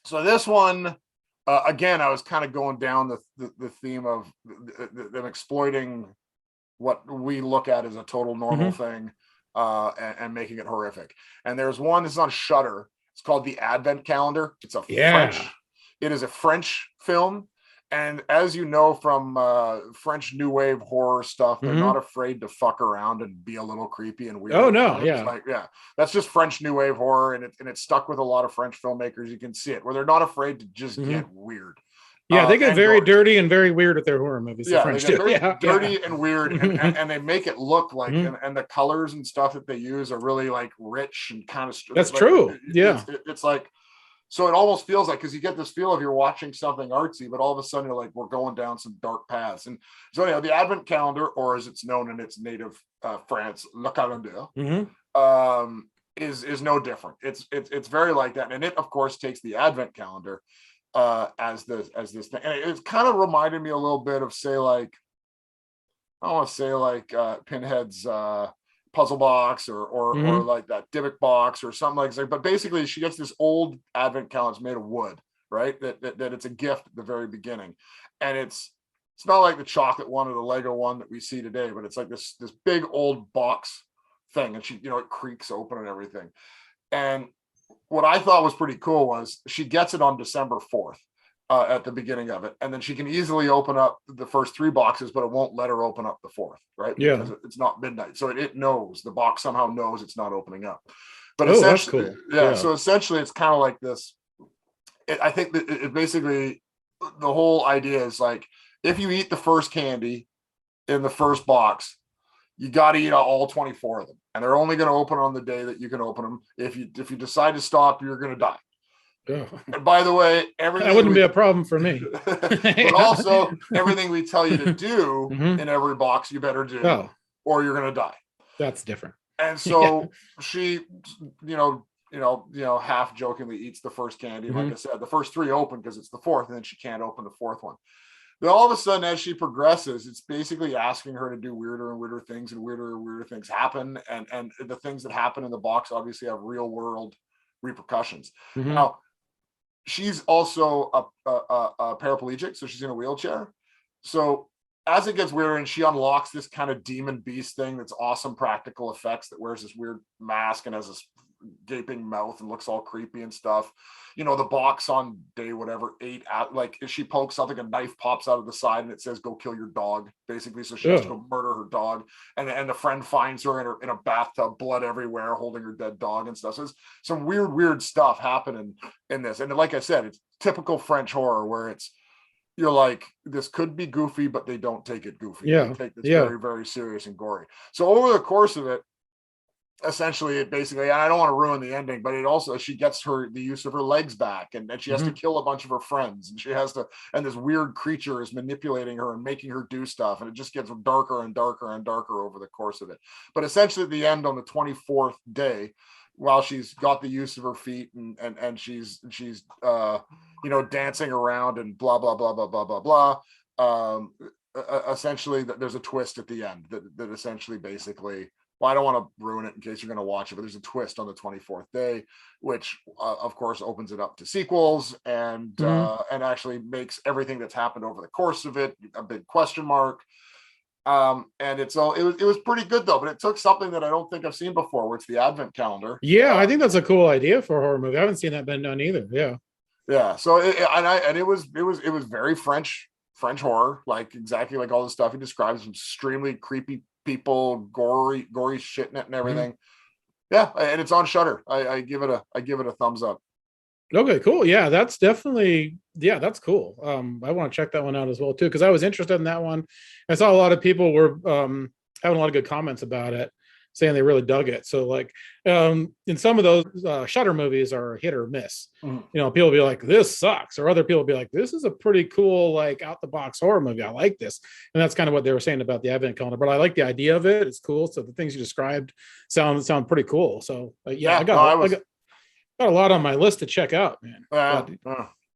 So this one, again, I was kind of going down the theme of them exploiting what we look at as a total normal thing, and making it horrific. And there's one, this is on Shudder. It's called The Advent Calendar. It is a French film. And as you know from French New Wave horror stuff, they're not afraid to fuck around and be a little creepy and weird. Oh no, yeah, like that's just French New Wave horror, and it's stuck with a lot of French filmmakers. You can see it where they're not afraid to just get weird. Yeah, they get very dirty and very weird with their horror movies. Yeah, the French do. Very dirty and weird, and they make it look like, and the colors and stuff that they use are really like rich and kind of. That's like, true. It's like. So it almost feels like, because you get this feel of you're watching something artsy, but all of a sudden you're like, we're going down some dark paths. And so anyhow, the Advent Calendar, or as it's known in its native France, Le Calendar, is no different. It's very like that, and it of course takes the Advent Calendar as this thing, and it kind of reminded me a little bit of, say, like, I want to say like Pinhead's puzzle box, or like that Dybbuk box or something like that. But basically she gets this old Advent calendar. It's made of wood, right? That it's a gift at the very beginning, and it's not like the chocolate one or the Lego one that we see today, but it's like this big old box thing, and she, it creaks open and everything. And what I thought was pretty cool was she gets it on December 4th. At the beginning of it, and then she can easily open up the first 3 boxes, but it won't let her open up the 4th, right? Because it's not midnight, so it knows, the box somehow knows it's not opening up. But essentially, that's cool. So essentially, it's kind of like this. I think that it basically, the whole idea is like, if you eat the first candy in the first box, you got to eat all 24 of them, and they're only going to open on the day that you can open them. If you decide to stop, you're going to die. And by the way, everything that wouldn't be a problem for me. But also, everything we tell you to do in every box, you better do, or you're going to die. That's different. And so she, half jokingly eats the first candy. Like I said, the first 3 open because it's the 4th, and then she can't open the 4th one. Then all of a sudden, as she progresses, it's basically asking her to do weirder and weirder things, and weirder and weirder things happen. And the things that happen in the box obviously have real world repercussions. Now, she's also a paraplegic, so she's in a wheelchair. So as it gets weirder, and she unlocks this kind of demon beast thing that's awesome practical effects, that wears this weird mask and has this gaping mouth and looks all creepy and stuff. The box on day whatever 8, like, if she pokes something, a knife pops out of the side and it says "Go kill your dog," basically. So she has to go murder her dog, and the friend finds her in a bathtub, blood everywhere, holding her dead dog and stuff. So there's some weird stuff happening in this. And like I said, it's typical French horror, where you're like, this could be goofy, but they don't take it goofy. They take this very, very serious and gory. So over the course of it, essentially, it basically, and I don't want to ruin the ending, but it also, she gets the use of her legs back, and she has to kill a bunch of her friends, and she has to, and this weird creature is manipulating her and making her do stuff, and it just gets darker and darker and darker over the course of it. But essentially, at the end, on the 24th day, while she's got the use of her feet, and she's dancing around and blah blah blah blah blah blah blah, essentially there's a twist at the end that essentially basically, well, I don't want to ruin it in case you're going to watch it, but there's a twist on the 24th day, which of course opens it up to sequels, and actually makes everything that's happened over the course of it a big question mark. And it was pretty good though, but it took something that I don't think I've seen before, where it's the Advent Calendar. Yeah, I think that's a cool idea for a horror movie. I haven't seen that been done either. Yeah. So it was very French horror, like exactly like all the stuff he describes, extremely creepy people, gory shit in it and everything. Yeah, and it's on Shudder. I give it a thumbs up. Okay, cool. Yeah, that's definitely, that's cool. I want to check that one out as well too, because I was interested in that one. I saw a lot of people were having a lot of good comments about it, saying they really dug it. So like, in some of those Shudder movies are hit or miss. People be like, this sucks, or other people be like, this is a pretty cool, like, out the box horror movie. I like this. And that's kind of what they were saying about the Advent Calendar, but I like the idea of it. It's cool. So the things you described sound pretty cool. So I got a lot on my list to check out, man.